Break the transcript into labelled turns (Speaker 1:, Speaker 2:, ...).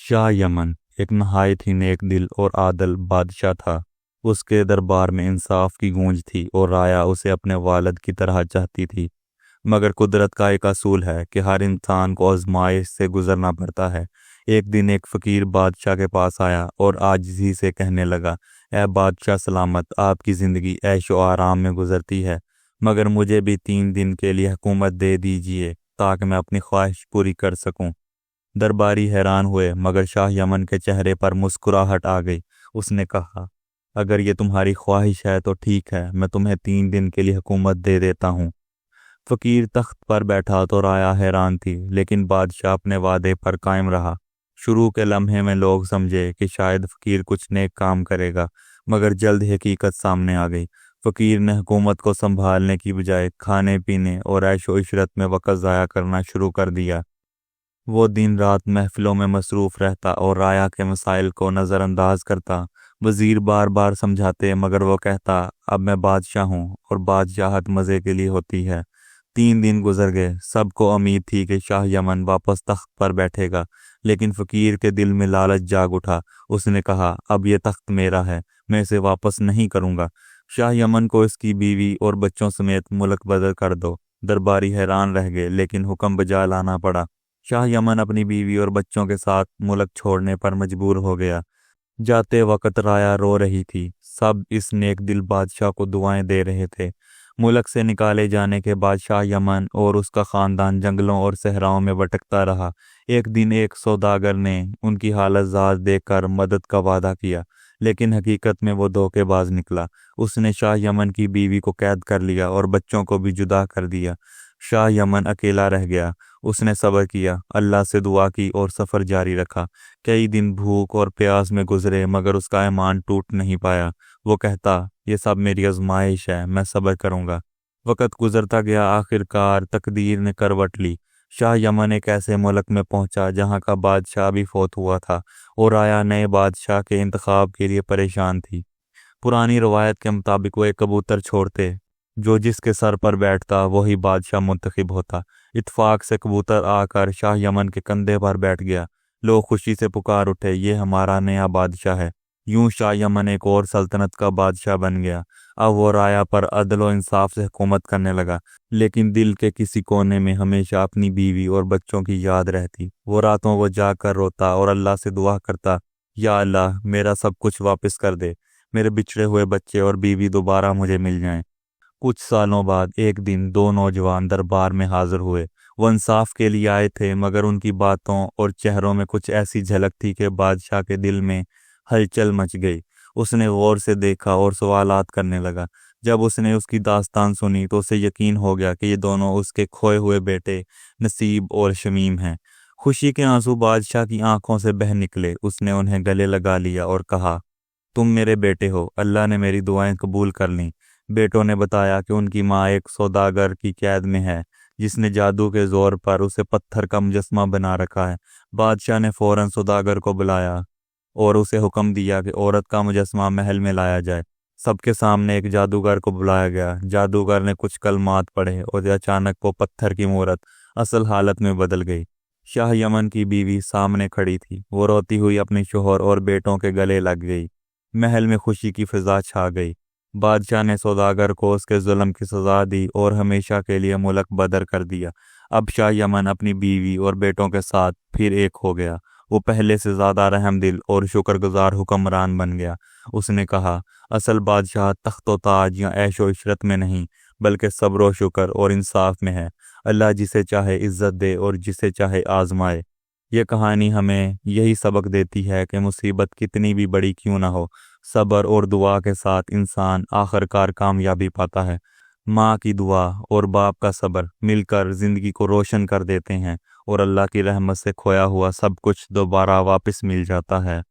Speaker 1: Shah Yemen एक नहायत ही नेक दिल और आदल बादशाह था। उसके दरबार में इंसाफ की गूंज थी और राया उसे अपने वालिद की तरह चाहती थी। मगर कुदरत का एक असूल है कि हर इंसान को आजमाइश से गुजरना पड़ता है। एक दिन एक फकीर बादशाह के पास आया और आजिज़ी से कहने लगा, ए बादशाह सलामत, आपकी ज़िंदगी ऐशो आराम में गुजरती है, मगर मुझे भी 3 दिन के लिए हुकूमत दे दीजिए ताकि मैं अपनी ख्वाहिश पूरी कर सकूं। दरबारी हैरान हुए, मगर शाह यमन के चेहरे पर मुस्कुराहट आ गई। उसने कहा, अगर ये तुम्हारी ख्वाहिश है तो ठीक है, मैं तुम्हें 3 दिन के लिए हुकूमत दे देता हूँ। फकीर तख्त पर बैठा तो राया हैरान थी, लेकिन बादशाह अपने वादे पर कायम रहा। शुरू के लम्हे में लोग समझे कि शायद फकीर कुछ नेक काम करेगा, मगर जल्द हकीकत सामने आ गई। फकीर ने हुकूमत को संभालने की बजाय खाने पीने और ऐशो इशरत में वक़्त ज़ाया करना शुरू कर दिया। वो दिन रात महफिलों में मसरूफ़ रहता और राया के मसाइल को नज़रअंदाज करता। वज़ीर बार बार समझाते, मगर वो कहता, अब मैं बादशाह हूँ और बादशाहत मज़े के लिए होती है। 3 दिन गुजर गए। सबको उम्मीद थी कि शाह यमन वापस तख्त पर बैठेगा, लेकिन फ़कीर के दिल में लालच जाग उठा। उसने कहा, अब ये तख्त मेरा है, मैं इसे वापस नहीं करूँगा। शाह यमन को इसकी बीवी और बच्चों समेत मुल्क बदल कर दो। दरबारी हैरान रह गए, लेकिन हुक्म बजा लाना पड़ा। शाह यमन अपनी बीवी और बच्चों के साथ मुल्क छोड़ने पर मजबूर हो गया। जाते वक्त राया रो रही थी। सब इस नेक दिल बादशाह को दुआएं दे रहे थे। मुल्क से निकाले जाने के बाद शाह यमन और उसका ख़ानदान जंगलों और सहराओं में भटकता रहा। एक दिन एक सौदागर ने उनकी हालत ज़ार देखकर मदद का वादा किया, लेकिन हकीकत में वो धोखेबाज निकला। उसने शाह यमन की बीवी को कैद कर लिया और बच्चों को भी जुदा कर दिया। शाह यमन अकेला रह गया। उसने सब्र किया, अल्लाह से दुआ की और सफ़र जारी रखा। कई दिन भूख और प्यास में गुजरे, मगर उसका ईमान टूट नहीं पाया। वो कहता, ये सब मेरी आजमाइश है, मैं सब्र करूँगा। वक़्त गुजरता गया। आखिरकार तकदीर ने करवट ली। शाह यमन एक ऐसे मुल्क में पहुंचा जहां का बादशाह भी फौत हुआ था और राया नए बादशाह के इंतखाब के लिए परेशान थी। पुरानी रवायत के मुताबिक वो एक कबूतर छोड़ते, जो जिसके सर पर बैठता वही बादशाह मुंतखब होता। इत्फाक से कबूतर आकर शाह यमन के कंधे पर बैठ गया। लोग खुशी से पुकार उठे, ये हमारा नया बादशाह है। यूं शाह यमन एक और सल्तनत का बादशाह बन गया। अब वो राया पर अदल व इंसाफ से हुकूमत करने लगा, लेकिन दिल के किसी कोने में हमेशा अपनी बीवी और बच्चों की याद रहती। वो रातों को जाकर रोता और अल्लाह से दुआ करता, या अल्लाह, मेरा सब कुछ वापस कर दे, मेरे बिछड़े हुए बच्चे और बीवी दोबारा मुझे मिल जाएं। कुछ सालों बाद एक दिन 2 नौजवान दरबार में हाजिर हुए। वो इंसाफ के लिए आए थे, मगर उनकी बातों और चेहरों में कुछ ऐसी झलक थी कि बादशाह के दिल में हलचल मच गई। उसने गौर से देखा और सवालात करने लगा। जब उसने उसकी दास्तान सुनी तो उसे यकीन हो गया कि ये दोनों उसके खोए हुए बेटे नसीब और शमीम हैं। खुशी के आंसू बादशाह की आंखों से बह निकले। उसने उन्हें गले लगा लिया और कहा, तुम मेरे बेटे हो, अल्लाह ने मेरी दुआएं कबूल कर लीं। बेटों ने बताया कि उनकी माँ एक सौदागर की कैद में है, जिसने जादू के जोर पर उसे पत्थर का मुजस्मा बना रखा है। बादशाह ने फौरन सौदागर को बुलाया और उसे हुक्म दिया कि औरत का मुजस्मा महल में लाया जाए। सबके सामने एक जादूगर को बुलाया गया। जादूगर ने कुछ कलमात पढ़े और अचानक वो पत्थर की मूरत असल हालत में बदल गई। शाह यमन की बीवी सामने खड़ी थी। वो रोती हुई अपने शोहर और बेटों के गले लग गई। महल में खुशी की फिजा छा गई। बादशाह ने सौदागर को उसके जुल्म की सजा दी और हमेशा के लिए मुल्क बदर कर दिया। अब शाह यमन अपनी बीवी और बेटों के साथ फिर एक हो गया। वो पहले से ज़्यादा रहमदिल और शुक्रगुजार हुक्मरान बन गया। उसने कहा, असल बादशाह तख्त व ताज या ऐशो इशरत में नहीं, बल्कि सब्र व शुक्र और इंसाफ में है। अल्लाह जिसे चाहे इज्जत दे और जिसे चाहे आजमाए। यह कहानी हमें यही सबक देती है कि मुसीबत कितनी भी बड़ी क्यों ना हो, सब्र और दुआ के साथ इंसान आखिरकार कामयाबी पाता है। माँ की दुआ और बाप का सब्र मिलकर ज़िंदगी को रोशन कर देते हैं और अल्लाह की रहमत से खोया हुआ सब कुछ दोबारा वापस मिल जाता है।